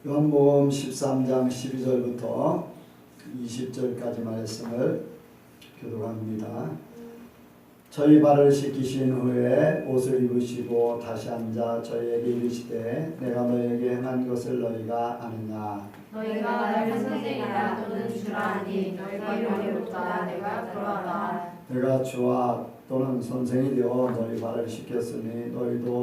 요한복음 13장 12절부터 20절까지 말씀을 교독합니다. 저희 발을 씻기신 후에 옷을 입으시고 다시 앉아 저희에게 이르시되 내가 너희에게 행한 것을 너희가 아느냐. 너희가 나를 선생이라 또는 주라 하니 너희가 이르리로다 내가 그러하다. 내가 주와 또는 선생이 되어 너희 발을 씻겼으니 너희도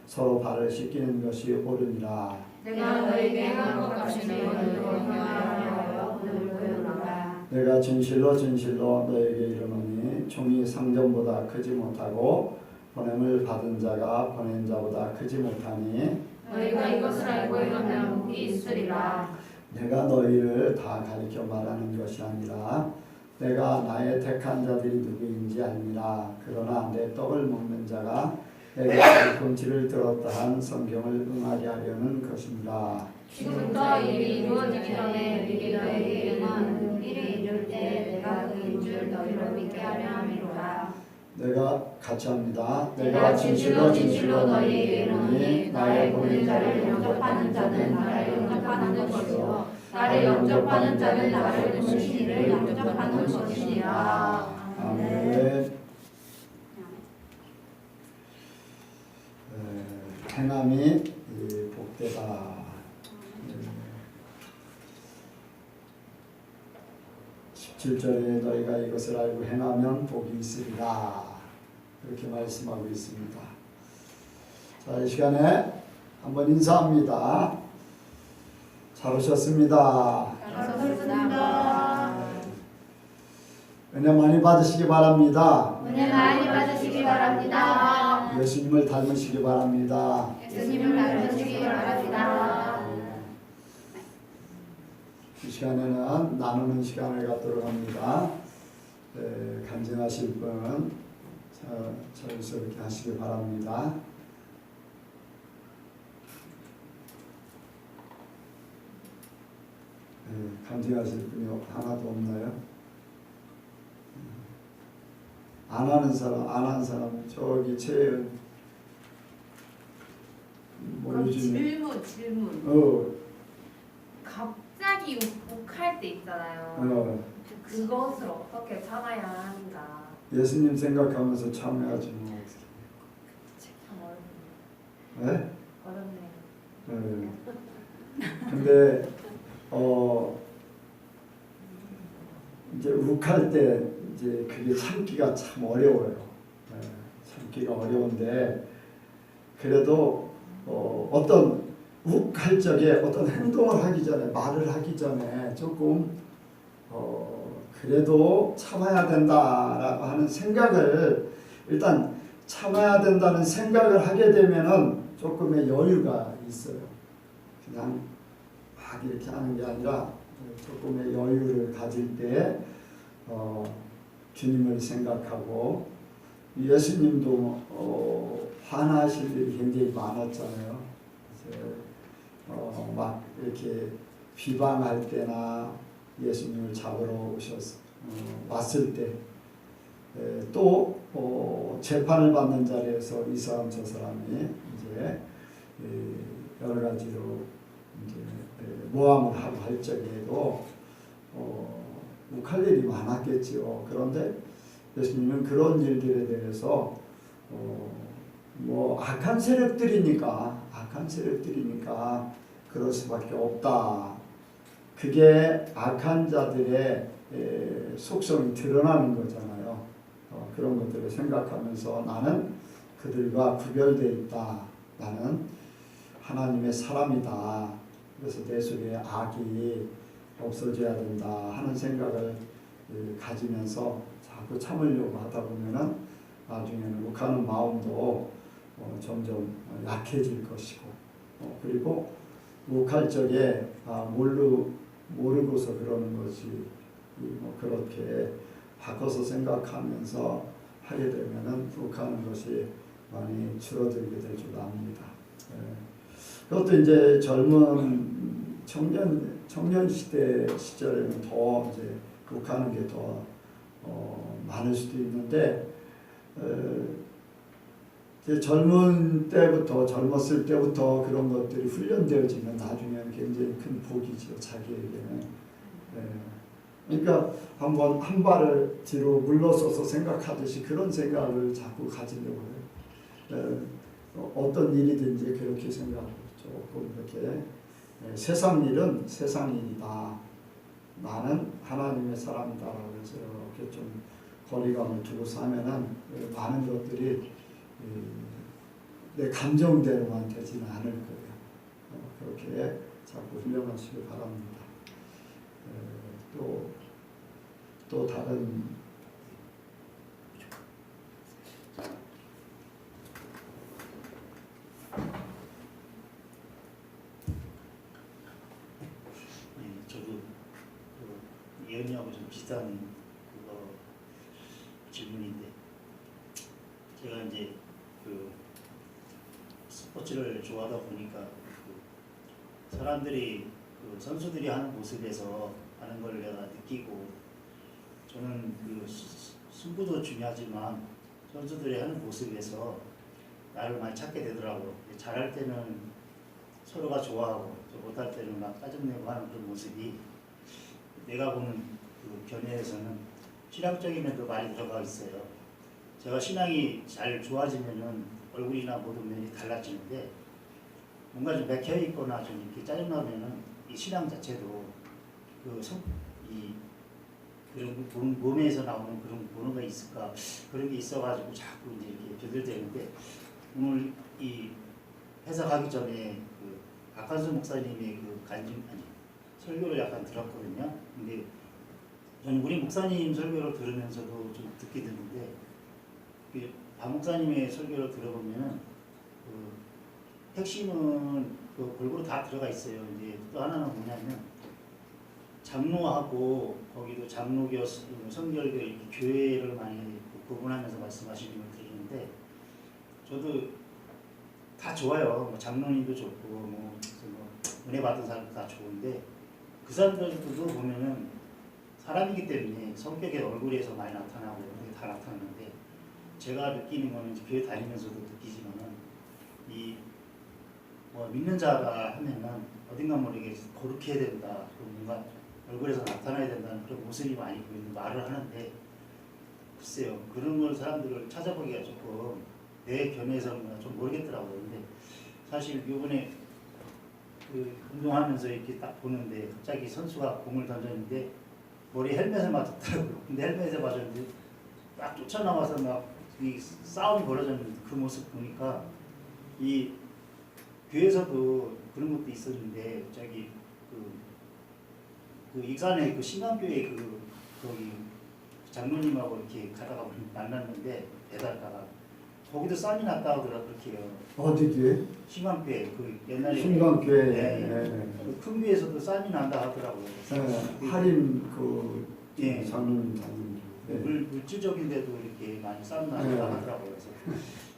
서로 발을 씻기는 것이 옳으니라. 내가 너희에게 행한 것 같이 너희도 행하여 오늘 보여노라. 내가 진실로 진실로 너희에게 이르노니 종이 상전보다 크지 못하고 보냄을 받은 자가 보낸 자보다 크지 못하니 너희가 이것을 알고 행하면 복이 있으리라. 내가 너희를 다 가리켜 말하는 것이 아니라 내가 나의 택한 자들이 누구인지 아니라 그러나 내 떡을 먹는 자가 내게 금치를 들었다 한 성경을 응하게 하려는 것입니다. 지금부터 일이 이루어지기 전에 네게 너희에게 이르는 일이 이룰 때 내가 그인 줄 너희로 믿게 하려 함이로라. 내가 같이 합니다. 내가 진실로 진실로 너희에게 이르노니 나의 보낸 자를 영접하는 자는 나를 영접하는 것이요 나를 영접하는 자는 나를 보내신 이를 영접하는 것이니라. 아멘. 행함이 복되다. 17절에 너희가 이것을 알고 행하면 복이 있으리라. 그렇게 말씀하고 있습니다. 자, 이 시간에 한번 인사합니다. 잘 오셨습니다. 감사합니다. 은혜 많이 받으시기 바랍니다. 은혜 많이 받으시기 바랍니다. 예수님을 닮으시기 바랍니다. 예수님을 닮으시기 바랍니다. 이 시간에는 나누는 시간을 갖도록 합니다. 간증하실 분은 저기서 이렇게 하시기 바랍니다. 간증하실 분이 하나도 없나요? 안 하는 사람 저기 최연 질문. 갑자기 욱할 때 있잖아요. 그것을 어떻게 참아야 하는가? 예수님 생각하면서 참여하지 뭐. 참 네? 어렵네요. 근데 이제 욱할 때 이제 그게 참기가 참 어려워요. 참기가 어려운데 그래도 어떤 욱할 적에 어떤 행동을 하기 전에 말을 하기 전에 조금 그래도 참아야 된다라고 하는 생각을 일단 참아야 된다는 생각을 하게 되면은 조금의 여유가 있어요. 그냥 막 이렇게 하는 게 아니라 조금의 여유를 가질 때 주님을 생각하고 예수님도 화나실 일이 굉장히 많았잖아요. 막 이렇게 비방할 때나 예수님을 잡으러 왔을 때 또 재판을 받는 자리에서 이 사람 저 사람이 이제 여러 가지로 이제 모함을 하고 할 적에도 욱할 일이 많았겠지요. 그런데 예수님은 그런 일들에 대해서 뭐 악한 세력들이니까 그럴 수밖에 없다. 그게 악한 자들의 속성이 드러나는 거잖아요. 그런 것들을 생각하면서 나는 그들과 구별되어 있다. 나는 하나님의 사람이다. 그래서 내 속에 악이 없어져야 된다 하는 생각을 가지면서 자꾸 참으려고 하다 보면은 나중에는 욱하는 마음도 점점 약해질 것이고 그리고 욱할 적에 모르고서 그러는 것이 그렇게 바꿔서 생각하면서 하게 되면은 욱하는 것이 많이 줄어들게 될 줄 압니다. 그것도 이제 젊은 청년 시절에는 더 이제 욱하는 게 더 많을 수도 있는데 이제 젊었을 때부터 그런 것들이 훈련되어지면 나중에는 굉장히 큰 복이죠, 자기에게는. 그러니까 한번 한 발을 뒤로 물러서서 생각하듯이 그런 생각을 자꾸 가지려고 해요. 어떤 일이든지 그렇게 생각하고 조금 이렇게 세상 일은 세상 일이다. 나는 하나님의 사람이다라고 해서 이렇게 좀 거리감을 두고 사면은 많은 것들이 내 감정대로만 되지는 않을 거예요. 그렇게 자꾸 훈련하시길 바랍니다. 또 다른 저도 예언이하고 좀 비슷한 질문인데, 제가 이제 스포츠를 좋아하다 보니까 사람들이 선수들이 하는 모습에서 하는 걸 내가 느끼고, 저는 승부도 중요하지만 선수들이 하는 모습에서 나를 많이 찾게 되더라고요. 잘할 때는 서로가 좋아하고 못할 때는 막 짜증내고 하는 그런 모습이 내가 보는 견해에서는 신앙적인 면도 많이 들어가 있어요. 제가 신앙이 잘 좋아지면은 얼굴이나 모든 면이 달라지는데, 뭔가 좀 맥혀 있거나 좀 이렇게 짜증나면은 이 신앙 자체도 그런 몸에서 나오는 그런 번호가 있을까, 그런 게 있어가지고 자꾸 이제 이렇게 변질되는데, 오늘 이 회사 가기 전에 박한수 목사님의 설교를 약간 들었거든요. 근데 저는 우리 목사님 설교를 들으면서도 좀 듣게 되는데, 박 목사님의 설교를 들어보면 핵심은 골고루 다 들어가 있어요. 이제 또 하나는 뭐냐면, 장로하고 거기도 장로교, 성결교 이렇게 교회를 많이 구분하면서 말씀하시는 걸 들었는데, 저도 다 좋아요. 뭐 장로님도 좋고 은혜 받은 사람도 다 좋은데, 그 사람들도 보면은 사람이기 때문에 성격의 얼굴에서 많이 나타나고 이런 게 다 나타나는데, 제가 느끼는 거는 교회 다니면서도 느끼지만은 믿는 자가 하면은 어딘가 모르게 거룩해야 된다, 뭔가 얼굴에서 나타나야 된다는 그런 모습이 많이 보이는 말을 하는데, 글쎄요, 그런 걸 사람들을 찾아보기가 조금 내 견해에서는 좀 모르겠더라고요. 근데 사실 요번에 운동하면서 이렇게 딱 보는데, 갑자기 선수가 공을 던졌는데 머리에 헬멧을 맞았더라고요. 근데 헬멧에 맞았는데 딱 쫓아나와서 막 이 싸움이 벌어졌는데, 그 모습 보니까 이 교회에서도 그런 것도 있었는데, 저기 익산의 신강교회 거기 장로님하고 이렇게 가다가 만났는데, 배달가가 거기도 싸움이 났다 하더라고요. 그렇게요. 어디지? 신강교회 옛날에 신강교회. 네. 큰 교회에서도 싸움이 난다 하더라고요. 할인 예. 장로님. 물질적인데도 이렇게 많이 싸움 난다 하더라고요. 그래서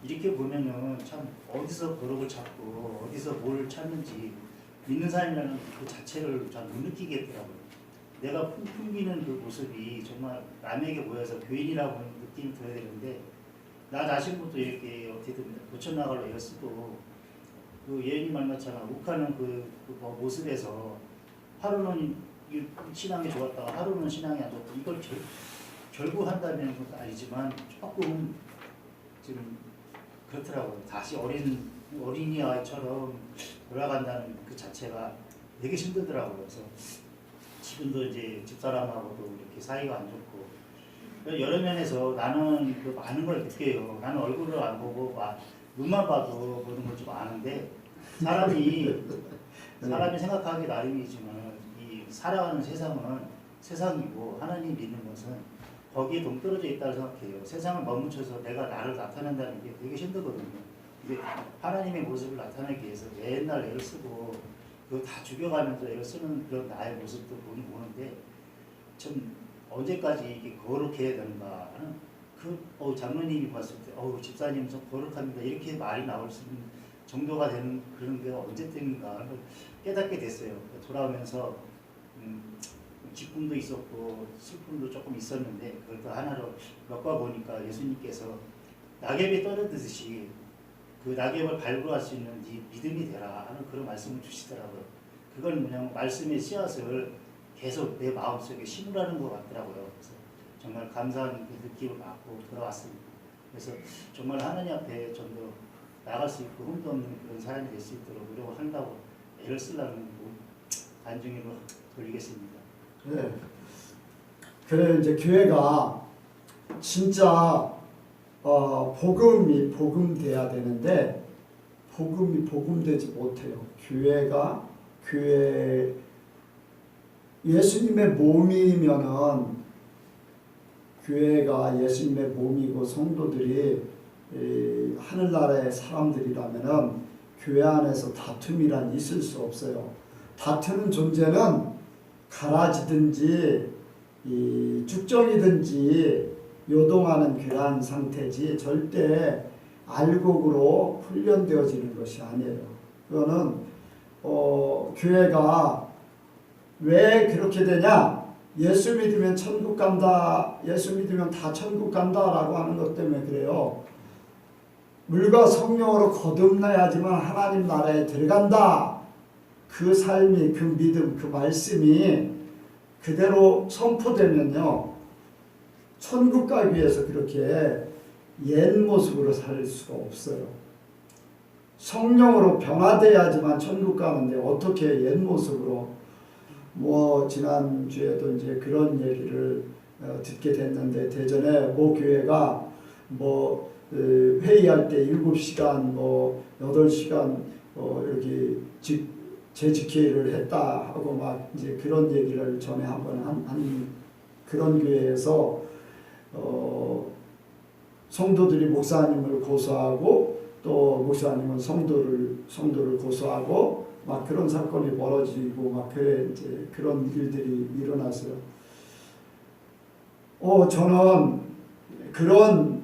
이렇게 보면은 참 어디서 거룩을 찾고 어디서 뭘 찾는지 믿는 사람이라는 그 자체를 잘 못 느끼겠더라고요. 내가 풍기는 그 모습이 정말 남에게 보여서 교인이라고 하는 느낌이 들어야 되는데, 나 자신부터 이렇게 어떻게든 고쳐나가려 애쓰고, 예언이 말씀처럼 욱하는 모습에서 하루는 신앙이 좋았다가 하루는 신앙이 안 좋았다, 이걸 결국 한다면 그것도 아니지만 조금 좀 그렇더라고요. 다시 어린이 아이처럼 돌아간다는 그 자체가 되게 힘들더라고요. 그래서 지금도 이제 집사람하고도 이렇게 사이가 안 좋고, 여러 면에서 나는 많은 걸 느껴요. 나는 얼굴을 안 보고 눈만 봐도 보는 걸 좀 아는데, 사람이 생각하기 나름이지만 이 살아가는 세상은 세상이고, 하나님 믿는 것은 거기에 동떨어져 있다고 생각해요. 세상을 멈춰서 내가 나를 나타낸다는 게 되게 힘들거든요. 근데 하나님의 모습을 나타내기 위해서 맨날 애를 쓰고 그거 다 죽여가면서 애를 쓰는 그런 나의 모습도 보는데, 좀 언제까지 이게 거룩해야 되는가 하는 장로님이 봤을 때 집사님 좀 거룩합니다 이렇게 말이 나올 수 있는 정도가 되는 그런 게 언제쯤인가 깨닫게 됐어요. 돌아오면서 기쁨도 있었고 슬픔도 조금 있었는데, 그것도 하나로 겪어 보니까 예수님께서 낙엽이 떨어지듯이 그 낙엽을 발굴할 수 있는 네 믿음이 되라 하는 그런 말씀을 주시더라고요. 그건 그냥 말씀의 씨앗을 계속 내 마음속에 심으라는 것 같더라고요. 그래서 정말 감사한 그 느낌을 받고 돌아왔습니다. 그래서 정말 하나님 앞에 좀 더 나갈 수 있고 흠도 없는 그런 사람이 될 수 있도록 노력을 한다고 애를 쓰려는 안중으로 돌리겠습니다. 네. 그래 이제 교회가 진짜 복음이 복음돼야 되는데 복음이 복음되지 못해요. 교회 예수님의 몸이면은 교회가 예수님의 몸이고 성도들이 하늘나라의 사람들이라면은 교회 안에서 다툼이란 있을 수 없어요. 다투는 존재는 가라지든지 쭉정이든지 요동하는 그러한 상태지 절대 알곡으로 훈련되어지는 것이 아니에요. 그거는 교회가 왜 그렇게 되냐? 예수 믿으면 천국 간다. 예수 믿으면 다 천국 간다라고 하는 것 때문에 그래요. 물과 성령으로 거듭나야지만 하나님 나라에 들어간다. 그 삶이, 그 믿음, 그 말씀이 그대로 선포되면요. 천국 가기 위해서 그렇게 옛 모습으로 살 수가 없어요. 성령으로 변화돼야지만 천국 가는데 어떻게 옛 모습으로 지난주에도 이제 그런 얘기를 듣게 됐는데 대전에 교회가 회의할 때 7시간 8시간 이렇게 재직회의를 했다 하고 막 이제 그런 얘기를 전에 한번 한 그런 교회에서 성도들이 목사님을 고소하고 또 목사님은 성도를 고소하고 막 그런 사건이 벌어지고 막 그래 이제 그런 일들이 일어났어요. 저는 그런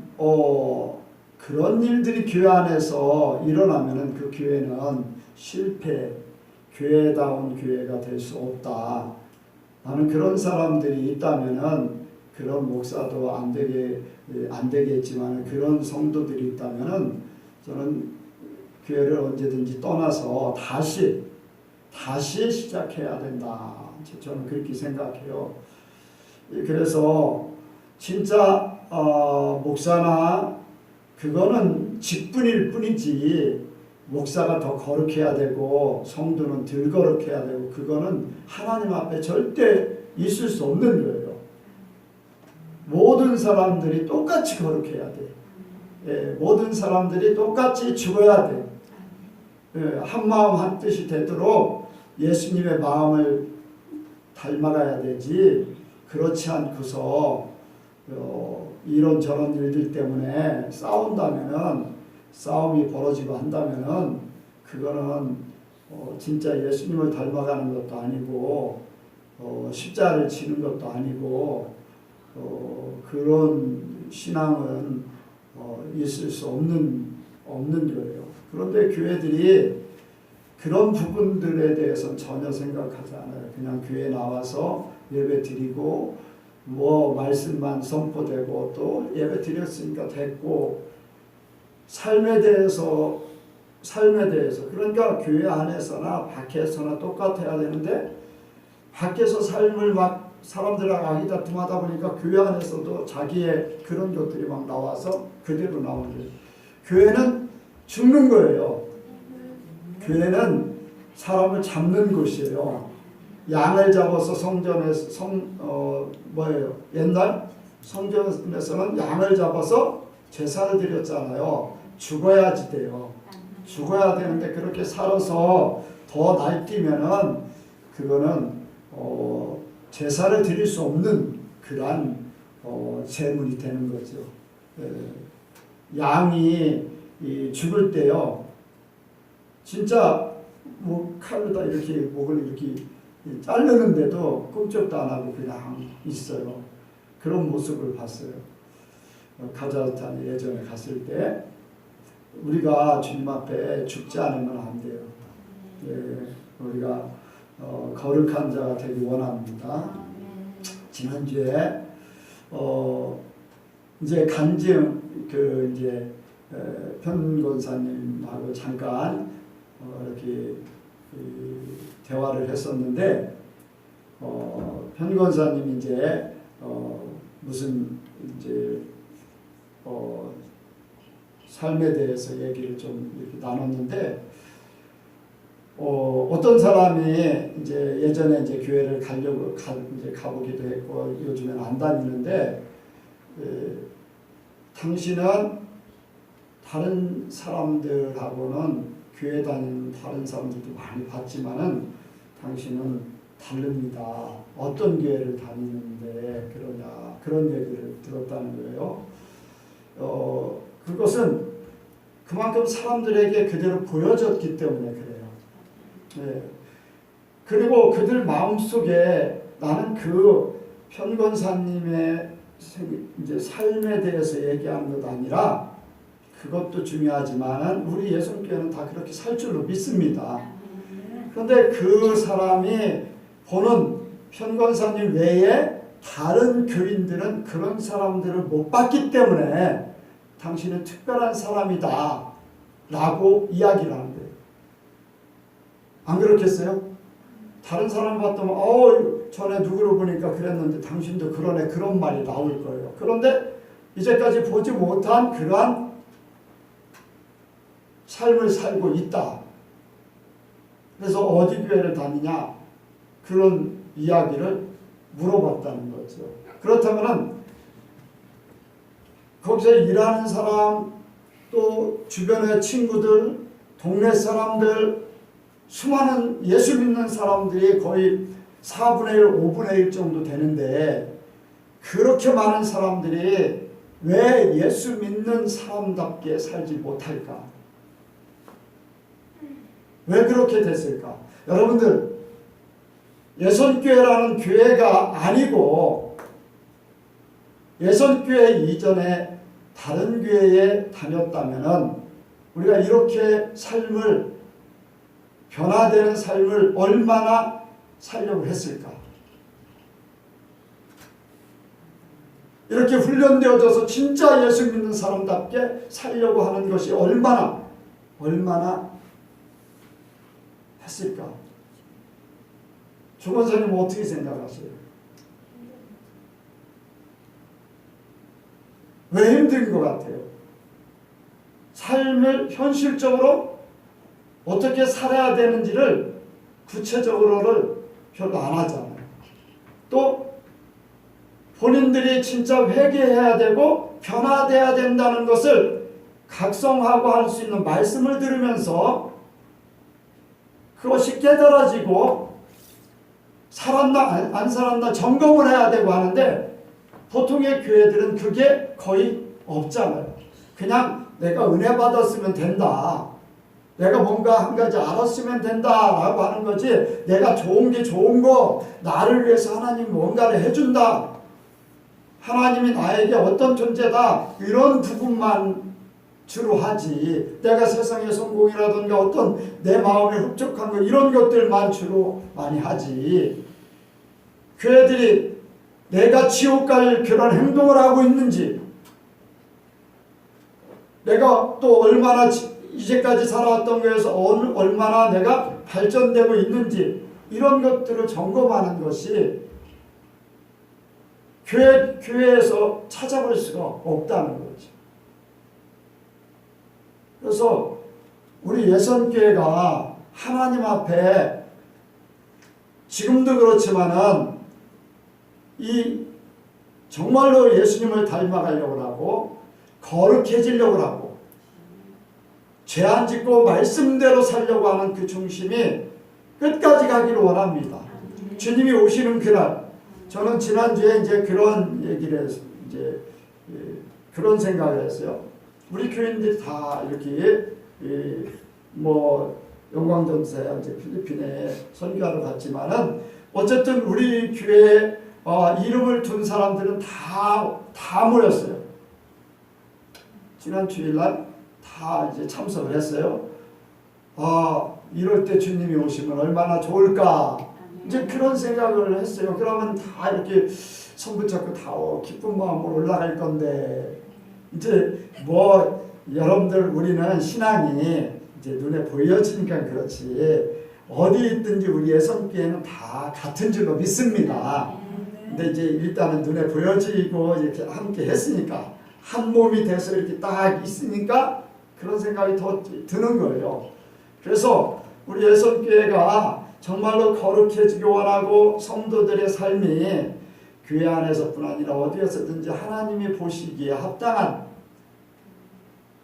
일들이 교회 안에서 일어나면은 그 교회는 교회다운 교회가 될 수 없다. 나는 그런 사람들이 있다면은 그런 목사도 안 되겠지만 그런 성도들이 있다면은 저는 교회를 언제든지 떠나서 다시 시작해야 된다. 저는 그렇게 생각해요. 그래서 진짜 목사나 그거는 직분일 뿐이지 목사가 더 거룩해야 되고 성도는 덜 거룩해야 되고 그거는 하나님 앞에 절대 있을 수 없는 거예요. 모든 사람들이 똑같이 거룩해야 돼. 모든 사람들이 똑같이 죽어야 돼. 한 마음 한 뜻이 되도록 예수님의 마음을 닮아가야 되지. 그렇지 않고서 이런저런 일들 때문에 싸움이 벌어지고 한다면은 그거는 진짜 예수님을 닮아가는 것도 아니고 십자가를 지는 것도 아니고 그런 신앙은 있을 수 없는 거예요. 그런데 교회들이 그런 부분들에 대해서는 전혀 생각하지 않아요. 그냥 교회 나와서 예배 드리고 말씀만 선포되고 또 예배 드렸으니까 됐고 삶에 대해서 그러니까 교회 안에서나 밖에서나 똑같아야 되는데 밖에서 삶을 막 사람들하고 아기다툼하다 보니까 교회 안에서도 자기의 그런 것들이 막 나와서 그대로 나오는 거예요. 교회는 죽는 거예요. 교회는 사람을 잡는 곳이에요. 양을 잡아서 옛날 성전에서는 양을 잡아서 제사를 드렸잖아요. 죽어야지 돼요. 죽어야 되는데 그렇게 살아서 더 날뛰면은 그거는 제사를 드릴 수 없는 그러한 제물이 되는 거죠. 양이 죽을 때요, 진짜 칼로다 이렇게 목을 이렇게 자르는데도 꼼짝도 안 하고 그냥 있어요. 그런 모습을 봤어요. 카자흐스탄에 예전에 갔을 때 우리가 주님 앞에 죽지 않으면 안 돼요. 우리가 거룩한 자가 되기 원합니다. 지난주에 이제 간증 이제 편권사님하고 잠깐 이렇게 대화를 했었는데 편권사님이 이제 무슨 이제 삶에 대해서 얘기를 좀 이렇게 나눴는데 어떤 사람이 이제 예전에 이제 교회를 가려고 이제 가보기도 했고 요즘에는 안 다니는데 당신은 다른 사람들하고는 교회 다니는 다른 사람들도 많이 봤지만은 당신은 다릅니다. 어떤 교회를 다니는데 그러냐 그런 얘기를 들었다는 거예요. 그것은 그만큼 사람들에게 그대로 보여졌기 때문에 그래요. 네. 그리고 그들 마음속에 나는 그 편권사님의 이제 삶에 대해서 얘기하는 것 아니라 그것도 중요하지만 우리 예수님께는 다 그렇게 살 줄로 믿습니다. 그런데 그 사람이 보는 편권사님 외에 다른 교인들은 그런 사람들을 못 봤기 때문에 당신은 특별한 사람이다 라고 이야기를 하는 거예요. 안 그렇겠어요? 다른 사람 봤더니 전에 누구를 보니까 그랬는데 당신도 그러네 그런 말이 나올 거예요. 그런데 이제까지 보지 못한 그러한 삶을 살고 있다. 그래서 어디 교회를 다니냐 그런 이야기를 물어봤다는 거죠. 그렇다면은 거기서 일하는 사람 또 주변의 친구들 동네 사람들 수많은 예수 믿는 사람들이 거의 4분의 1, 5분의 1 정도 되는데 그렇게 많은 사람들이 왜 예수 믿는 사람답게 살지 못할까? 왜 그렇게 됐을까? 여러분들 예선교회라는 교회가 아니고 예선교회 이전에 다른 교회에 다녔다면 우리가 이렇게 삶을 변화되는 삶을 얼마나 살려고 했을까? 이렇게 훈련되어져서 진짜 예수 믿는 사람답게 살려고 하는 것이 얼마나 했을까? 조 권사님 어떻게 생각하세요? 왜 힘든 것 같아요? 삶을 현실적으로 어떻게 살아야 되는지를 구체적으로를 별로 안 하잖아요. 또 본인들이 진짜 회개해야 되고 변화돼야 된다는 것을 각성하고 할 수 있는 말씀을 들으면서 그것이 깨달아지고 살았나 안 살았나 점검을 해야 되고 하는데 보통의 교회들은 그게 거의 없잖아요. 그냥 내가 은혜 받았으면 된다. 내가 뭔가 한 가지 알았으면 된다라고 하는 거지 내가 좋은 게 좋은 거 나를 위해서 하나님이 뭔가를 해준다. 하나님이 나에게 어떤 존재다. 이런 부분만 주로 하지. 내가 세상의 성공이라든가 어떤 내 마음에 흡족한 거 이런 것들만 주로 많이 하지. 교회들이 내가 지옥 갈 그런 행동을 하고 있는지 내가 또 얼마나 이제까지 살아왔던 거에서 얼마나 내가 발전되고 있는지 이런 것들을 점검하는 것이 교회에서 찾아볼 수가 없다는 거죠. 그래서 우리 예선교회가 하나님 앞에 지금도 그렇지만은 이 정말로 예수님을 닮아가려고 하고 거룩해지려고 하고 죄 안 짓고 말씀대로 살려고 하는 그 중심이 끝까지 가기를 원합니다. 주님이 오시는 그날 저는 지난주에 이제 그런 얘기를 해서 이제 그런 생각을 했어요. 우리 교인들이 다 이렇게 뭐 영광전사야 이제 필리핀에 선교하러 갔지만은 어쨌든 우리 교회에 이름을 둔 사람들은 다 모였어요. 지난 주일날 다 이제 참석을 했어요. 이럴 때 주님이 오시면 얼마나 좋을까. 이제 그런 생각을 했어요. 그러면 다 이렇게 손 붙잡고 다 기쁜 마음으로 올라갈 건데 이제 뭐 여러분들 우리는 신앙이 이제 눈에 보여지니까 그렇지 어디 있든지 우리 예선교회는 다 같은 줄로 믿습니다. 근데 이제 일단은 눈에 보여지고 이렇게 함께 했으니까 한 몸이 돼서 이렇게 딱 있으니까 그런 생각이 더 드는 거예요. 그래서 우리 예선교회가 정말로 거룩해지기 원하고 성도들의 삶이 교회 안에서뿐 아니라 어디에서든지 하나님이 보시기에 합당한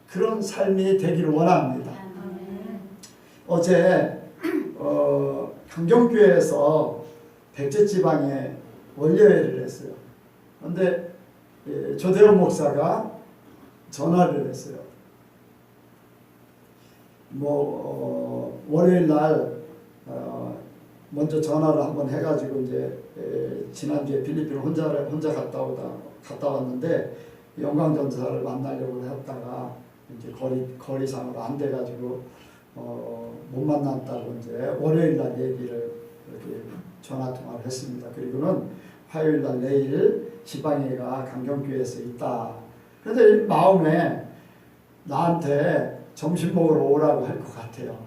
그런 삶이 되기를 원합니다. 어제 강경교회에서 백제지방에 원례회를 했어요. 그런데 조대원 목사가 전화를 했어요. 월요일 날 먼저 전화를 한번 해가지고 이제 지난주에 필리핀 혼자 갔다 왔는데 영광전사를 만나려고 했다가 이제 거리상으로 안 돼가지고 못 만났다고 이제 월요일 날 얘기를 이렇게 전화 통화를 했습니다. 그리고는 화요일 날 내일 지방회가 강경교회에서 있다. 그런데 마음에 나한테 점심 먹으러 오라고 할 것 같아요.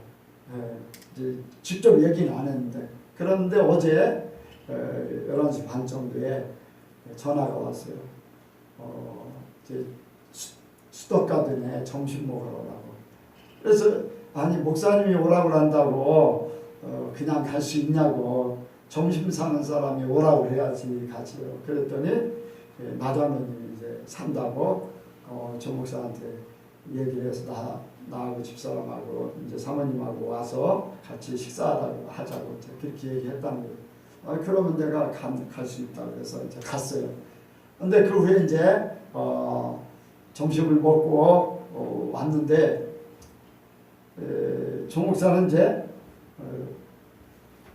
이제 직접 얘기는 안 했는데 그런데 어제 11시 반 정도에 전화가 왔어요. 이제 수덕가든에 점심 먹으러 오라고. 그래서 아니 목사님이 오라고 한다고 그냥 갈 수 있냐고 점심 사는 사람이 오라고 해야지 가지요. 그랬더니 마장로님이 이제 산다고 조 목사한테 얘기를 해서 나하고 집사람하고 이제 사모님하고 와서 같이 식사하자고 그렇게 얘기했다는 거예요. 그러면 내가 갈 수 있다 그래서 이제 갔어요. 근데 그 후에 이제 점심을 먹고 왔는데 조 목사는 이제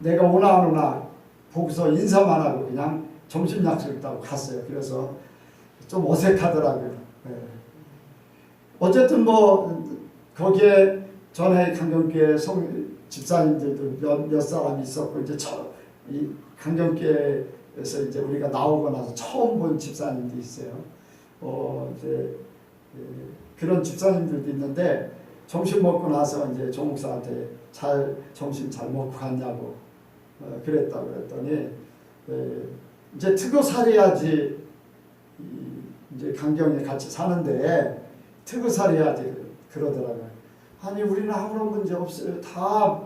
내가 오나 안 오나 보고서 인사만 하고 그냥 점심 약속 있다고 갔어요. 그래서 좀 어색하더라고요. 어쨌든 거기에 전에 강경교회 집사님들도 몇 사람이 있었고 이제 이 강경교회에서 이제 우리가 나오고 나서 처음 본 집사님도 있어요. 이제 그런 집사님들도 있는데 점심 먹고 나서 이제 조 목사한테 점심 잘 먹고 갔냐고 그랬다고 그랬더니 이제 특어살해야지 이제 강경에 같이 사는데 특어살해야지 그러더라고요. 아니 우리는 아무런 문제 없어요. 다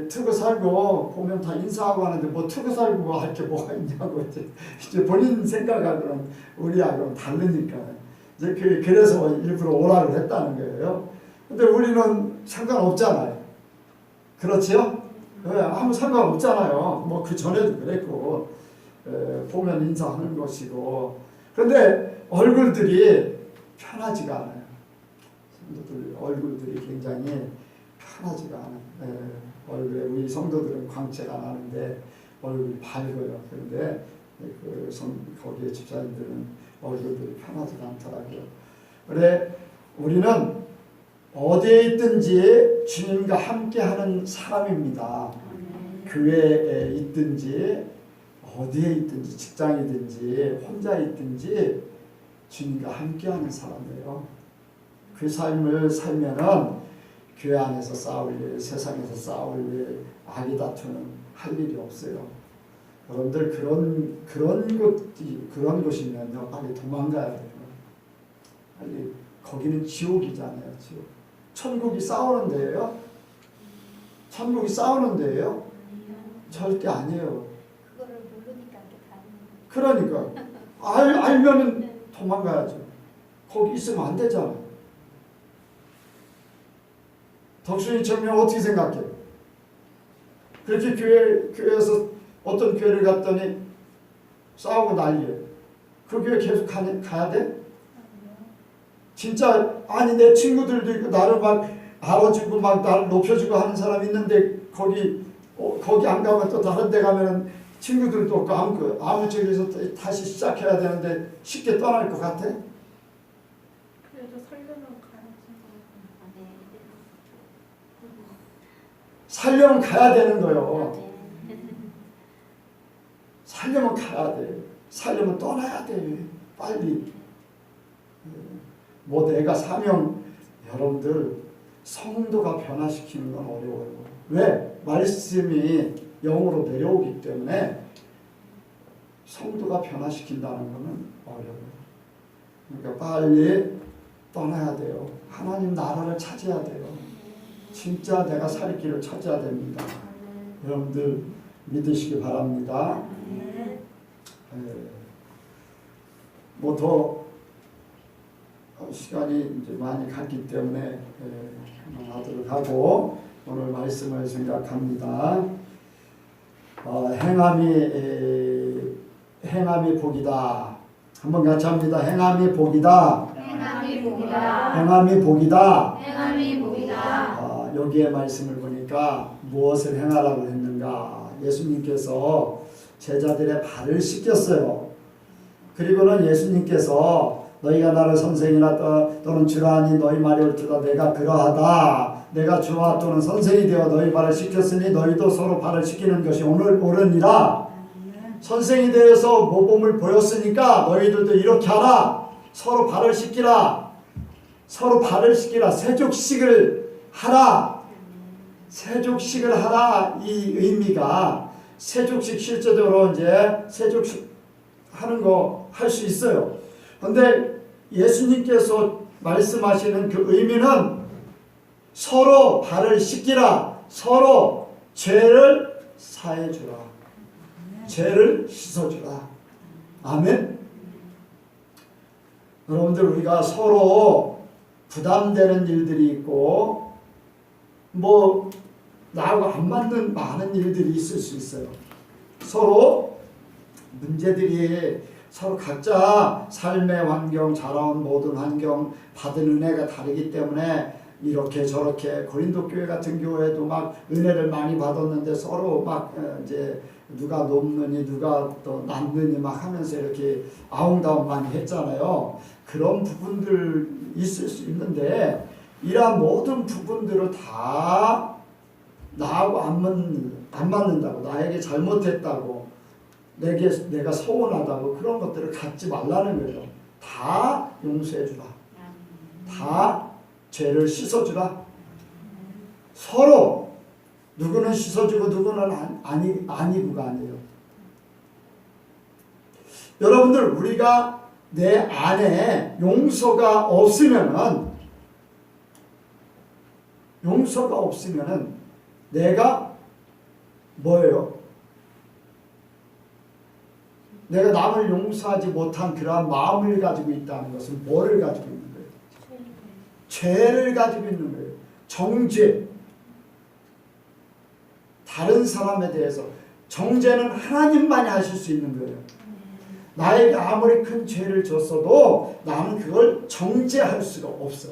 특어 살고 보면 다 인사하고 하는데 특어 살고 할 게 뭐가 있냐고 이제 본인 생각하고는 우리하고는 다르니까 이제 그래서 일부러 오라고 했다는 거예요. 근데 우리는 상관없잖아요. 그렇지요? 아무 상관없잖아요. 그 전에도 그랬고 보면 인사하는 것이고 그런데 얼굴들이 편하지가 않아요. 성도들 얼굴들이 굉장히 편하지가 않아요. 얼굴에 우리 성도들은 광채가 나는데 얼굴이 밝아요. 그런데 거기에 집사님들은 얼굴들이 편하지가 않더라고요. 그래 우리는 어디에 있든지 주님과 함께하는 사람입니다. 교회에 있든지 어디에 있든지 직장이든지 혼자 있든지 주님과 함께하는 사람이에요. 그 삶을 살면은 교회 안에서 싸울 일, 세상에서 싸울 일, 악이 다투는 할 일이 없어요. 여러분들 그런 곳이면요 빨리 도망가야 돼요. 빨리 거기는 지옥이잖아요. 지옥. 천국이 싸우는 데예요? 천국이 싸우는 데예요? 절대 아니에요. 그거를 모르니까 이렇게 가는 거예요. 그러니까 알면은 도망가야죠. 거기 있으면 안 되잖아. 덕순이 청년 어떻게 생각해? 그렇게 교회에서 어떤 교회를 갔더니 싸우고 난리예요. 그 교회 계속 가야 돼? 진짜 아니 내 친구들도 있고 나를 막 알아주고 막 나를 높여주고 하는 사람이 있는데 거기 안 가면 또 다른 데 가면은 친구들도 없고 아무 쪽에서 다시 시작해야 되는데 쉽게 떠날 것 같아? 그래도 살려면 가야지. 살려면 가야 되는 거요. 살려면 가야 돼. 살려면 떠나야 돼. 빨리. 뭐 내가 사명, 여러분들 성도가 변화시키는 건 어려워요. 왜? 말씀이 영으로 내려오기 때문에 성도가 변화시킨다는 것은 어려워요. 그러니까 빨리 떠나야 돼요. 하나님 나라를 찾아야 돼요. 진짜 내가 살 길을 찾아야 됩니다. 여러분들 믿으시기 바랍니다. 뭐 더 시간이 이제 많이 갔기 때문에 그만하도록 하고 오늘 말씀을 생각합니다. 행함이 복이다. 한번 같이 합니다. 행함이 복이다. 행함이 복이다. 행함이 복이다. 행함이 복이다. 여기에 말씀을 보니까 무엇을 행하라고 했는가? 예수님께서 제자들의 발을 씻겼어요. 그리고는 예수님께서 너희가 나를 선생이나 또는 주라 하니 너희 말이 옳도다. 내가 그러하다. 내가 주와 또는 선생이 되어 너희 발을 씻겼으니 너희도 서로 발을 씻기는 것이 오늘 옳으니라. 선생이 되어서 모범을 보였으니까 너희들도 이렇게 하라. 서로 발을 씻기라. 서로 발을 씻기라. 세족식을 하라. 세족식을 하라. 이 의미가 세족식 실제적으로 이제 세족식 하는 거 할 수 있어요. 그런데 예수님께서 말씀하시는 그 의미는 서로 발을 씻기라. 서로 죄를 사해주라. 죄를 씻어주라. 아멘. 여러분들 우리가 서로 부담되는 일들이 있고 뭐 나하고 안 맞는 많은 일들이 있을 수 있어요. 서로 문제들이 서로 각자 삶의 환경, 자라온 모든 환경, 받은 은혜가 다르기 때문에 이렇게 저렇게 고린도 교회 같은 교회도 막 은혜를 많이 받았는데 서로 막 이제 누가 높느니 누가 또 낮느니 막 하면서 이렇게 아웅다웅 많이 했잖아요. 그런 부분들 있을 수 있는데 이러한 모든 부분들을 다 나하고 안 맞는다고, 나에게 잘못했다고, 내가 서운하다고 그런 것들을 갖지 말라는 거예요. 다 용서해주라. 다 죄를 씻어주라. 서로 누구는 씻어주고 누구는 아니고가 아니에요. 여러분들 우리가 내 안에 용서가 없으면은 내가 뭐예요? 내가 남을 용서하지 못한 그러한 마음을 가지고 있다는 것은 뭐를 가지고 있는 거예요? 죄를 가지고 있는 거예요. 정죄. 다른 사람에 대해서 정죄는 하나님만이 하실 수 있는 거예요. 나에게 아무리 큰 죄를 줬어도 나는 그걸 정죄할 수가 없어.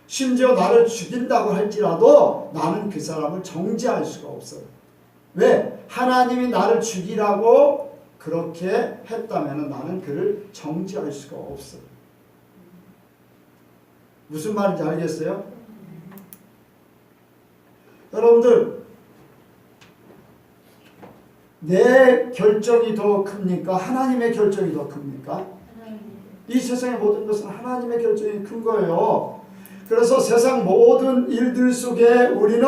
심지어 나를 죽인다고 할지라도 나는 그 사람을 정죄할 수가 없어요. 왜? 하나님이 나를 죽이라고 그렇게 했다면 나는 그를 정죄할 수가 없어요. 무슨 말인지 알겠어요? 여러분들 내 결정이 더 큽니까? 하나님의 결정이 더 큽니까? 이 세상의 모든 것은 하나님의 결정이 큰 거예요. 그래서 세상 모든 일들 속에 우리는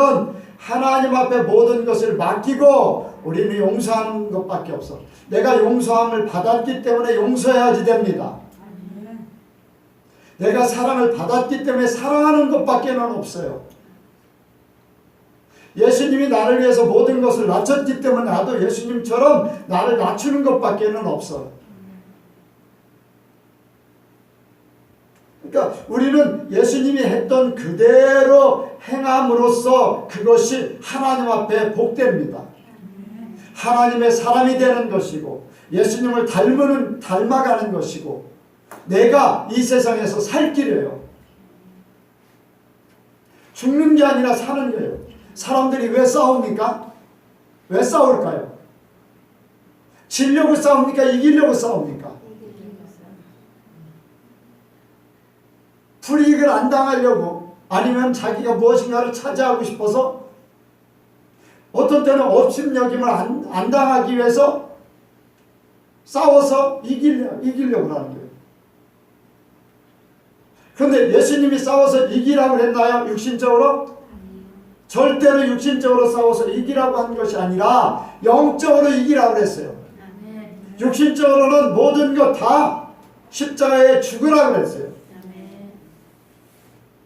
하나님 앞에 모든 것을 맡기고 우리는 용서하는 것밖에 없어. 내가 용서함을 받았기 때문에 용서해야지 됩니다. 내가 사랑을 받았기 때문에 사랑하는 것밖에는 없어요. 예수님이 나를 위해서 모든 것을 낮췄기 때문에 나도 예수님처럼 나를 낮추는 것밖에는 없어. 그러니까 우리는 예수님이 했던 그대로 행함으로써 그것이 하나님 앞에 복됩니다. 하나님의 사람이 되는 것이고 예수님을 닮아가는 것이고 내가 이 세상에서 살 길이에요. 죽는 게 아니라 사는 거예요. 사람들이 왜 싸웁니까? 왜 싸울까요? 지려고 싸웁니까? 이기려고 싸웁니까? 불이익을 안 당하려고 아니면 자기가 무엇인가를 차지하고 싶어서 어떤 때는 업신여김을 안 당하기 위해서 싸워서 이기려고 하는 거예요. 그런데 예수님이 싸워서 이기라고 했나요? 육신적으로? 절대로 육신적으로 싸워서 이기라고 한 것이 아니라 영적으로 이기라고 했어요. 육신적으로는 모든 것 다 십자가에 죽으라고 했어요.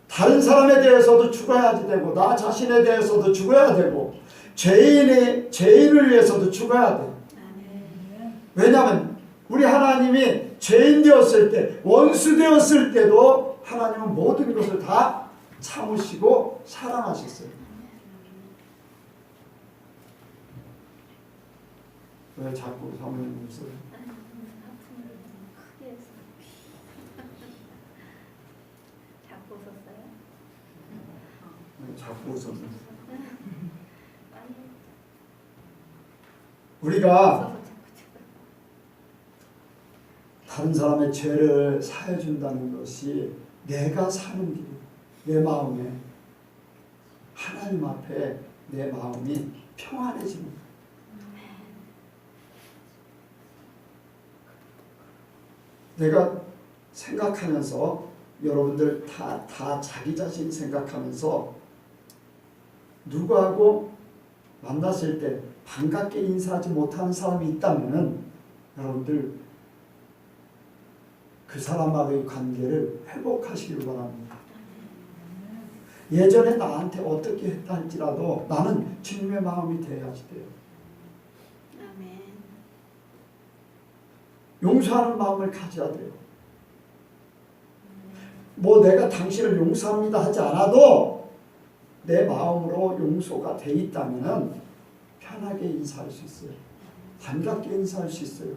다른 사람에 대해서도 죽어야지 되고 나 자신에 대해서도 죽어야 되고 죄인을 위해서도 죽어야 돼요. 왜냐하면 우리 하나님이 죄인 되었을 때 원수 되었을 때도 하나님은 모든 것을 다 참으시고 사랑하셨어요. 왜 자꾸 사모님 웃어요? 자꾸 웃었어요? 왜 자꾸 웃었어요? 우리가 다른 사람의 죄를 사해준다는 것이 내가 사는 길, 내 마음에 하나님 앞에 내 마음이 평안해지는 거예요. 내가 생각하면서 여러분들 다 자기 자신 생각하면서 누구하고 만났을 때 반갑게 인사하지 못하는 사람이 있다면 여러분들 그 사람과의 관계를 회복하시길 바랍니다. 예전에 나한테 어떻게 했다 할지라도 나는 주님의 마음이 돼야지 돼요. 용서하는 마음을 가져야 돼요. 뭐 내가 당신을 용서합니다 하지 않아도 내 마음으로 용서가 돼 있다면 편하게 인사할 수 있어요. 반갑게 인사할 수 있어요.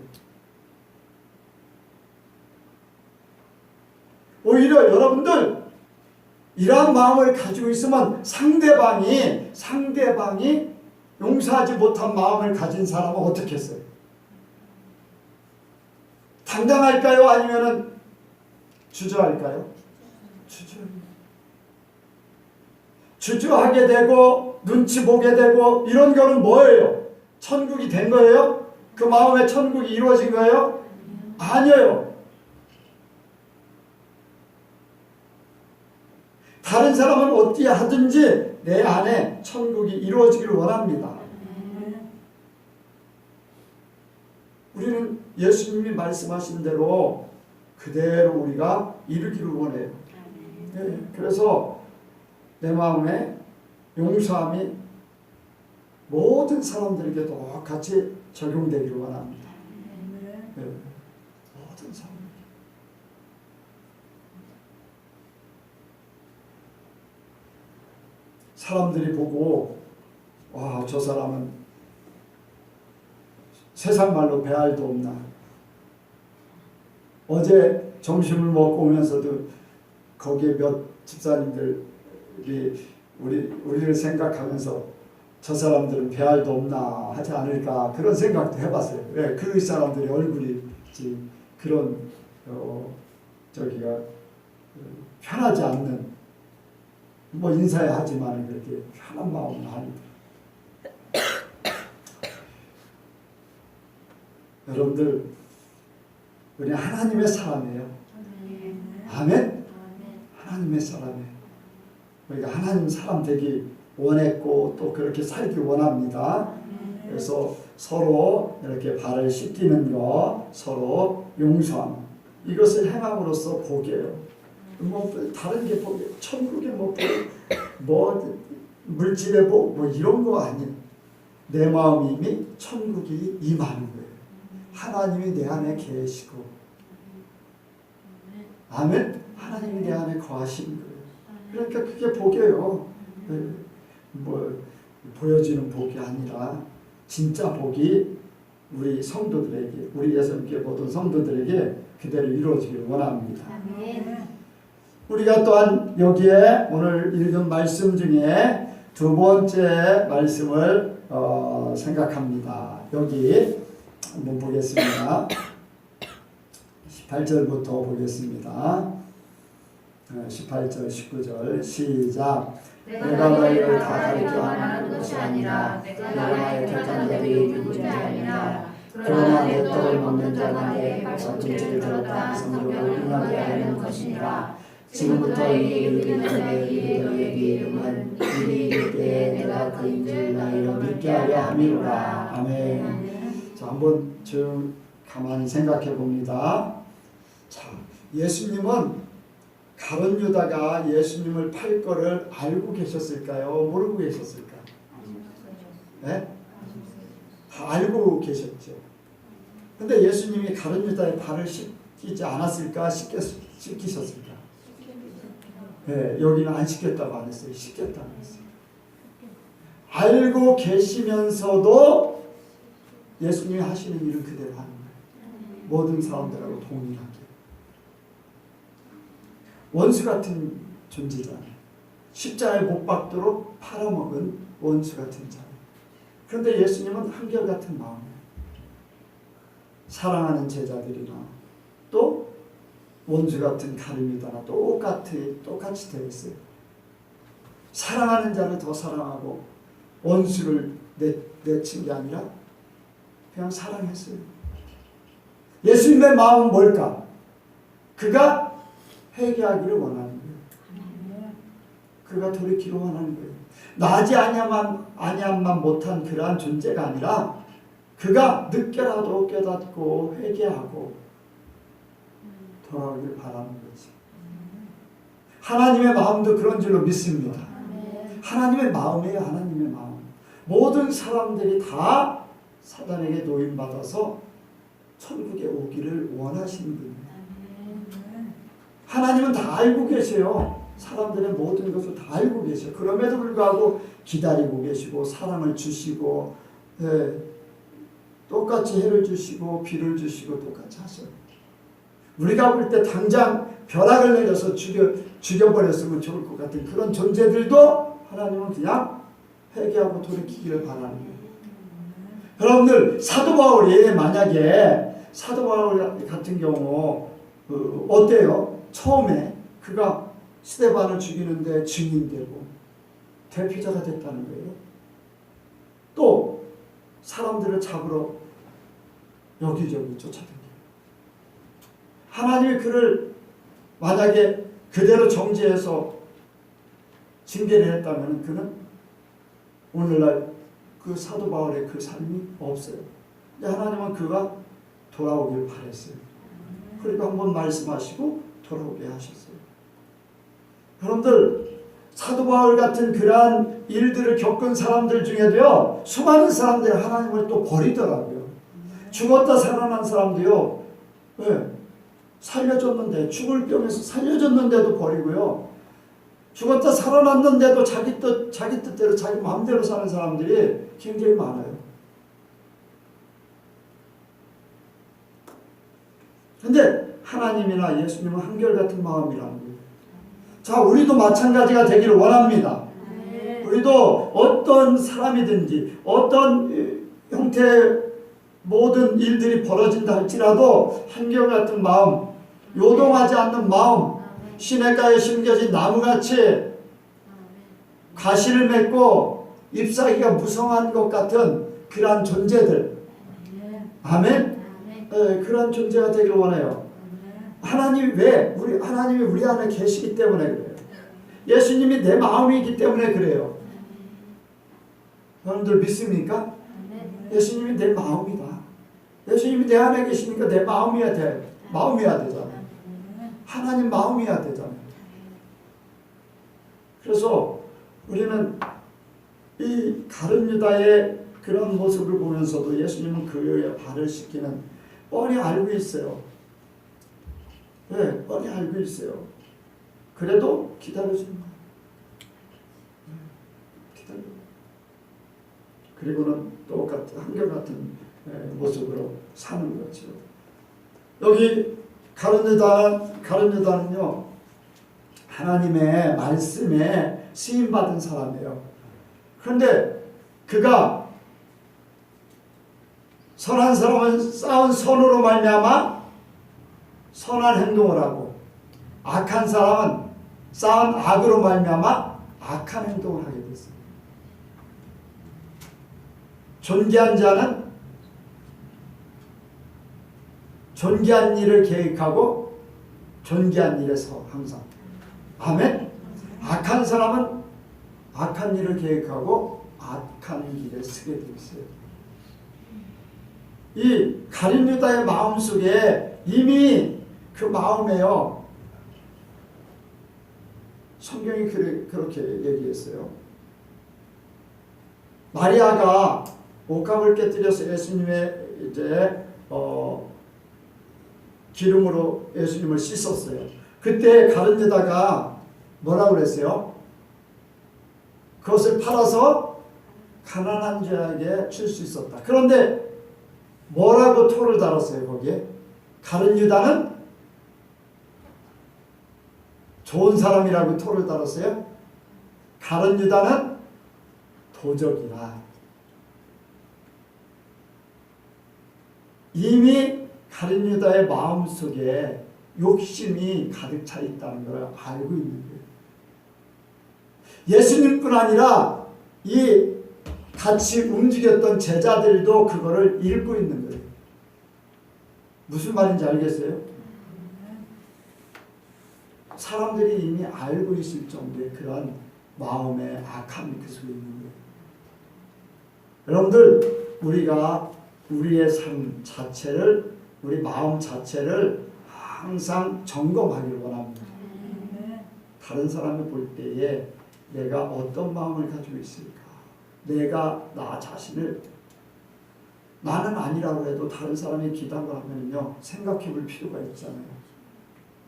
오히려 여러분들 이러한 마음을 가지고 있으면 상대방이 용서하지 못한 마음을 가진 사람은 어떻게 했어요? 당당할까요? 아니면 주저할까요? 주저하게 되고 눈치 보게 되고 이런 거는 뭐예요? 천국이 된 거예요? 그 마음에 천국이 이루어진 거예요? 아니에요. 다른 사람은 어떻게 하든지 내 안에 천국이 이루어지기를 원합니다. 우리는 예수님이 말씀하신 대로 그대로 우리가 이루기를 원해요. 네, 그래서 내 마음에 용서함이 모든 사람들에게 똑같이 적용되기를 원합니다. 네, 모든 사람. 사람들이 보고 와, 저 사람은 세상 말로 배알도 없나. 어제 점심을 먹고 오면서도 거기에 몇 집사님들이 우리를 생각하면서 저 사람들은 배알도 없나 하지 않을까 그런 생각도 해봤어요. 왜? 그 사람들의 얼굴이 그런 편하지 않는 뭐 인사해야 하지만 그렇게 편한 마음은 아니다. 여러분들 우리 하나님의 사람이에요. 아멘? 하나님의 사람이에요. 우리가 하나님 사람 되기 원했고 또 그렇게 살기 원합니다. 그래서 서로 이렇게 발을 씻기는 것, 서로 용서함, 이것을 행함으로써 복이에요. 뭐 다른 게 복이에요. 천국의 뭐 물질의 복, 뭐 이런 거 아니에요. 내 마음이 이미 천국이 임하는 거예요. 하나님이 내 안에 계시고, 아멘. 하나님이 내 안에 거하시는 거예요. 그러니까 그게 복이에요. 뭐 보여지는 복이 아니라 진짜 복이 우리 성도들에게, 우리 예수님께 모든 성도들에게 그대로 이루어지기를 원합니다. 아멘. 우리가 또한 여기에 오늘 읽은 말씀 중에 두 번째 말씀을 생각합니다. 여기 한번 보겠습니다. 18절부터 보겠습니다. 18절, 19절 시작. 내가 너희를 다 가르쳐 말하는 것이 아니라 내가 나의 택한 자들이 누군지 아니라 그러나 내 떡을 먹는 자가 내 가르침을 들었다 성경을 응하게 하려는 것이니라. 지금부터 이 이르기까지 이 너희에게 이름은 이리 이를 때에 내가 그인 줄 너희로 믿게 하려 함이로라. 아멘. 자, 한번 좀 가만히 생각해 봅니다. 자, 예수님은 가룟 유다가 예수님을 팔 거를 알고 계셨을까요? 모르고 계셨을까요? 네? 다 알고 계셨죠. 근데 예수님이 가룟 유다의 발을 씻기지 않았을까? 씻기셨을까? 네, 여기는 안 씻겼다고 안 했어요. 씻겼다고 했어요. 알고 계시면서도 예수님이 하시는 일은 그대로 하는 거예요. 모든 사람들하고 동일하게. 원수 같은 존재잖아요. 십자가에 못 박도록 팔아먹은 원수 같은 자. 그런데 예수님은 한결같은 마음이에요. 사랑하는 제자들이나 또 원수 같은 가룟유다나 똑같이 되어 있어요. 사랑하는 자를 더 사랑하고 원수를 내친 게 아니라 그냥 사랑했어요. 예수님의 마음은 뭘까? 그가 회개하기를 원하는 거예요. 그가 돌이키기를 원하는 거예요. 나지 아니함만 못한 그러한 존재가 아니라 그가 늦게라도 깨닫고 회개하고 돌아오길 바라는 거지. 하나님의 마음도 그런 줄로 믿습니다. 하나님의 마음이에요. 하나님의 마음. 모든 사람들이 다 사단에게 노임받아서 천국에 오기를 원하시는 분이에요. 하나님은 다 알고 계세요. 사람들의 모든 것을 다 알고 계세요. 그럼에도 불구하고 기다리고 계시고 사랑을 주시고 똑같이 해를 주시고 비를 주시고 똑같이 하셔요. 우리가 볼 때 당장 벼락을 내려서 죽여버렸으면 좋을 것 같은 그런 존재들도 하나님은 그냥 회개하고 돌이키기를 바라는 거예요. 여러분들 사도 바울이 만약에 사도 바울 같은 경우 어때요? 처음에 그가 스데반을 죽이는데 증인되고 대표자가 됐다는 거예요. 또 사람들을 잡으러 여기저기 쫓아다녀요. 하나님이 그를 만약에 그대로 정죄해서 징계를 했다면 그는 오늘날 그 사도 바울의 그 삶이 없어요. 근데 하나님은 그가 돌아오길 바랬어요. 그러니까 한번 말씀하시고 돌아오게 하셨어요. 여러분들 사도 바울 같은 그러한 일들을 겪은 사람들 중에도요 수많은 사람들이 하나님을 또 버리더라고요. 죽었다 살아난 사람도요 살려줬는데 죽을 병에서 살려줬는데도 버리고요. 죽었다 살아났는데도 자기 뜻대로 자기 마음대로 사는 사람들이 굉장히 많아요. 근데 하나님이나 예수님은 한결같은 마음이라는 거예요. 자, 우리도 마찬가지가 되기를 원합니다. 우리도 어떤 사람이든지 어떤 형태의 모든 일들이 벌어진다 할지라도 한결같은 마음, 요동하지 않는 마음, 시냇가에 심겨진 나무같이 가시를 맺고 잎사귀가 무성한 것 같은 그러한 존재들. 아멘? 그런 존재가 되길 원해요. 하나님이 하나님이 우리 안에 계시기 때문에 그래요. 예수님이 내 마음이기 때문에 그래요. 여러분들 믿습니까? 예수님이 내 마음이다. 예수님이 내 안에 계시니까 내 마음이어야 돼. 마음이어야 되잖아. 하나님 마음이어야 되잖아. 그래서 우리는 이 가룟 유다의 그런 모습을 보면서도 예수님은 그의 발을 씻기는 뻔히 알고 있어요. 네, 뻔히 알고 있어요. 그래도 기다려주는 거예요. 기다려. 그리고는 똑같은 한결같은 모습으로 사는 거죠. 여기 가룟 유다는요 하나님의 말씀에 쓰임 받은 사람이에요. 그런데 그가 선한 사람은 쌓은 선으로 말미암아 선한 행동을 하고 악한 사람은 쌓은 악으로 말미암아 악한 행동을 하게 됐어요. 존귀한 자는 존귀한 일을 계획하고 존귀한 일에서 항상 아멘. 악한 사람은 악한 일을 계획하고 악한 길에 서게 돼 있어요. 이 가룟 유다의 마음속에 이미 그 마음에요. 성경이 그렇게 얘기했어요. 마리아가 옷감을 깨뜨려서 예수님의 이제 기름으로 예수님을 씻었어요. 그때 가룟 유다가 뭐라고 그랬어요? 그것을 팔아서 가난한 자에게 줄 수 있었다. 그런데 뭐라고 토를 달았어요? 거기에 가룟 유다는 좋은 사람이라고 토를 달았어요. 가룟 유다는 도적이야. 이미 가룟 유다의 마음속에 욕심이 가득 차 있다는 걸 알고 있는 거예요. 예수님뿐 아니라 이 같이 움직였던 제자들도 그거를 읽고 있는 거예요. 무슨 말인지 알겠어요? 사람들이 이미 알고 있을 정도의 그런 마음의 악함이 그 속에 있는 거예요. 여러분들, 우리가 우리의 삶 자체를, 우리 마음 자체를 항상 점검하기를 원합니다. 다른 사람을 볼 때에 내가 어떤 마음을 가지고 있을까? 내가 나 자신을, 나는 아니라고 해도 다른 사람이 기담을 하면요 생각해 볼 필요가 있잖아요.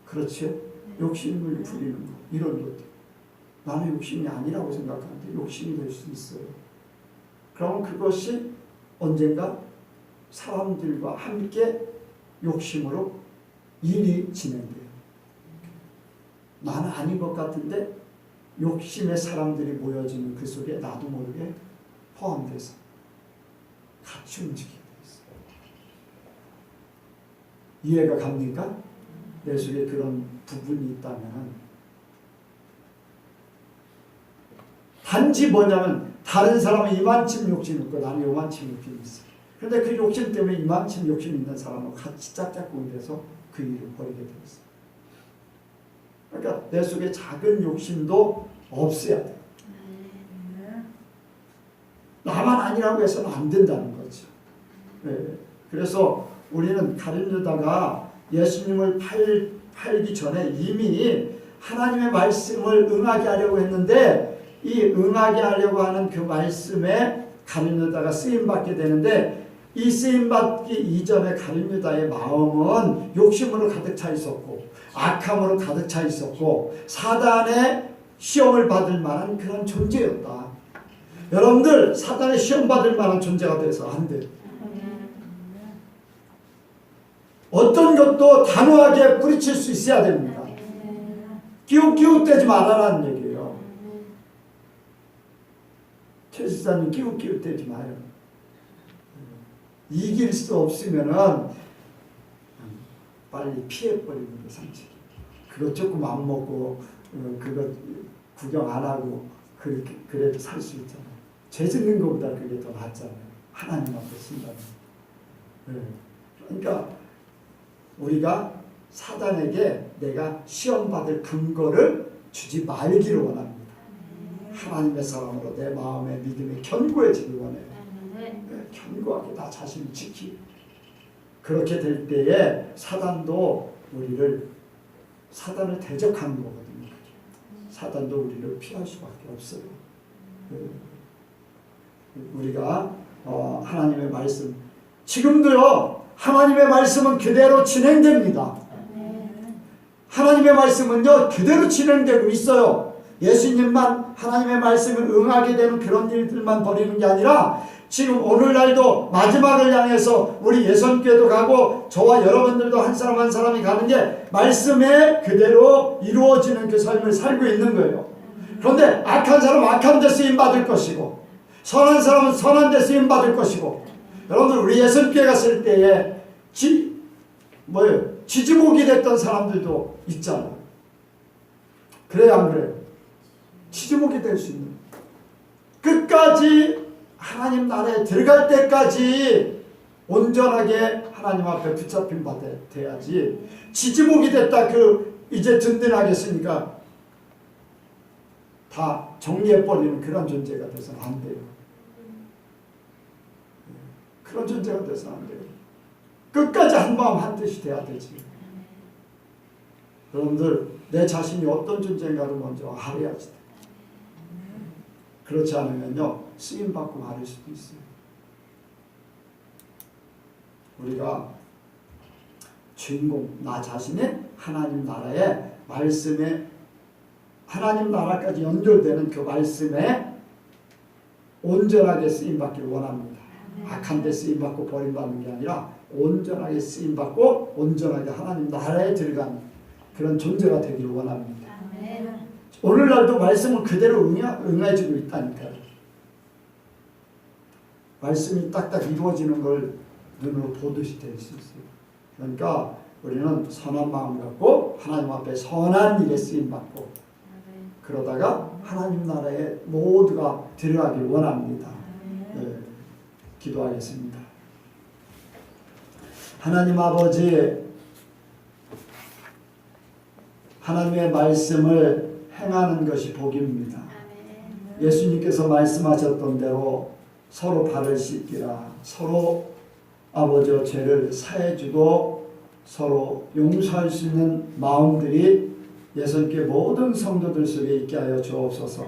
그렇죠? 욕심을 부리는 거, 이런 것들. 나는 욕심이 아니라고 생각하는데 욕심이 될 수 있어요. 그러면 그것이 언젠가 사람들과 함께 욕심으로 일이 진행돼요. 나는 아닌 것 같은데 욕심의 사람들이 모여지는 그 속에 나도 모르게 포함돼서 같이 움직이게 되어 있어요. 이해가 갑니까? 내 속에 그런 부분이 있다면 단지 뭐냐면 다른 사람은 이만큼 욕심 있고 나는 요만큼 욕심이 있어. 그런데 그 욕심 때문에 이만큼 욕심 있는 사람하고 같이 짝짝꿍이 돼서 그 일을 벌이게 되었어요. 그러니까 내 속에 작은 욕심도 없어야 돼요. 나만 아니라고 해서는 안 된다는 거죠. 네. 그래서 우리는 가룟 유다가 예수님을 팔기 전에 이미 하나님의 말씀을 응하게 하려고 했는데 이 응하게 하려고 하는 그 말씀에 가룟 유다가 쓰임받게 되는데 이 쓰임받기 이전에 가룟 유다의 마음은 욕심으로 가득 차 있었고 악함으로 가득 차 있었고 사단의 시험을 받을 만한 그런 존재였다. 여러분들 사단의 시험 받을 만한 존재가 돼서 안 돼요. 어떤 것도 단호하게 뿌리칠 수 있어야 됩니다. 끼웃끼웃대지 말아라는 얘기예요. 최 지사님 끼웃끼웃대지 마요. 이길 수 없으면은 빨리 피해버리는 게 상책이에요. 그거 조금 안 먹고 그거 구경 안 하고 그래도 살 수 있잖아요. 죄 짓는 것보다 그게 더 낫잖아요. 하나님 앞에 쓴다면. 네. 그러니까 우리가 사단에게 내가 시험받을 근거를 주지 말기를 원합니다. 하나님의 사람으로 내 마음의 믿음이 견고해지길 원해요. 네, 견고하게 나 자신을 지키고 그렇게 될 때에 사단도 우리를 사단을 대적하는 거거든요. 사단도 우리를 피할 수밖에 없어요. 우리가 하나님의 말씀 지금도요 하나님의 말씀은 그대로 진행됩니다. 하나님의 말씀은요 그대로 진행되고 있어요. 예수님만 하나님의 말씀을 응하게 되는 그런 일들만 벌이는 게 아니라 지금 오늘날도 마지막을 향해서 우리 예선교회도 가고 저와 여러분들도 한 사람 한 사람이 가는 게 말씀에 그대로 이루어지는 그 삶을 살고 있는 거예요. 그런데 악한 사람은 악한 데 쓰임받을 것이고 선한 사람은 선한 데 쓰임받을 것이고 여러분들 우리 예선교회 갔을 때에 지지목이 됐던 사람들도 있잖아요. 그래요 안 그래요? 지지목이 될 수 있는 끝까지 하나님 나라에 들어갈 때까지 온전하게 하나님 앞에 붙잡힌 바 돼야지 지지목이 됐다 이제 든든하겠으니까 다 정리해버리는 그런 존재가 돼서는 안 돼요. 그런 존재가 돼서는 안 돼요. 끝까지 한 마음 한 뜻이 돼야 되지. 여러분들 내 자신이 어떤 존재인가를 먼저 알아야지. 그렇지 않으면요 쓰임받고 마를 수도 있어요. 우리가 주인공 나 자신이 하나님 나라의 말씀에 하나님 나라까지 연결되는 그 말씀에 온전하게 쓰임받기를 원합니다. 악한 데 쓰임받고 버림받는 게 아니라 온전하게 쓰임받고 온전하게 하나님 나라에 들어가는 그런 존재가 되기를 원합니다. 오늘날도 말씀은 그대로 응해지고 있다니까요. 말씀이 딱딱 이루어지는 걸 눈으로 보듯이 될 수 있어요. 그러니까 우리는 선한 마음 갖고 하나님 앞에 선한 일에 쓰임받고 그러다가 하나님 나라에 모두가 들어가길 원합니다. 네, 기도하겠습니다. 하나님 아버지, 하나님의 말씀을 행하는 것이 복입니다. 예수님께서 말씀하셨던 대로 서로 발을 씻기라, 서로 아버지의 죄를 사해주고 서로 용서할 수 있는 마음들이 예수님께 모든 성도들 속에 있게 하여 주옵소서.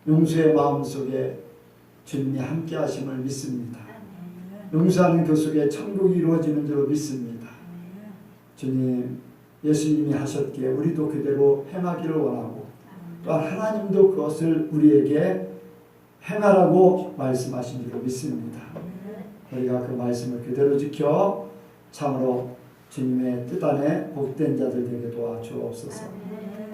용서의 마음 속에 주님이 함께 하심을 믿습니다. 용서하는 그 속에 천국이 이루어지는 줄 믿습니다. 주님, 예수님이 하셨기에 우리도 그대로 행하기를 원하고 또한 하나님도 그것을 우리에게 행하라고 말씀하신 줄 믿습니다. 우리가 그 말씀을 그대로 지켜 참으로 주님의 뜻 안에 복된 자들 되게 도와주옵소서.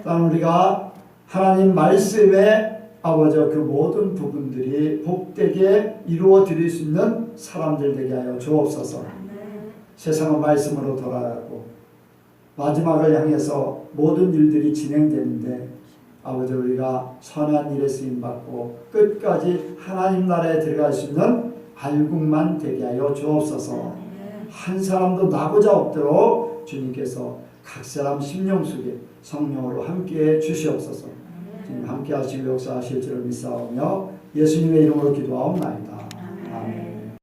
또한 우리가 하나님 말씀에 아버지 그 모든 부분들이 복되게 이루어 드릴 수 있는 사람들 되게 하여 주옵소서. 세상은 말씀으로 돌아가고 마지막을 향해서 모든 일들이 진행되는데 아버지 우리가 선한 일에 쓰임받고 끝까지 하나님 나라에 들어갈 수 있는 알국만 되게 하여 주옵소서. 한 사람도 나고자 없도록 주님께서 각 사람 심령 속에 성령으로 함께해 주시옵소서. 주님 함께 하시고 역사하실 줄을 믿사오며 예수님의 이름으로 기도하옵나이다.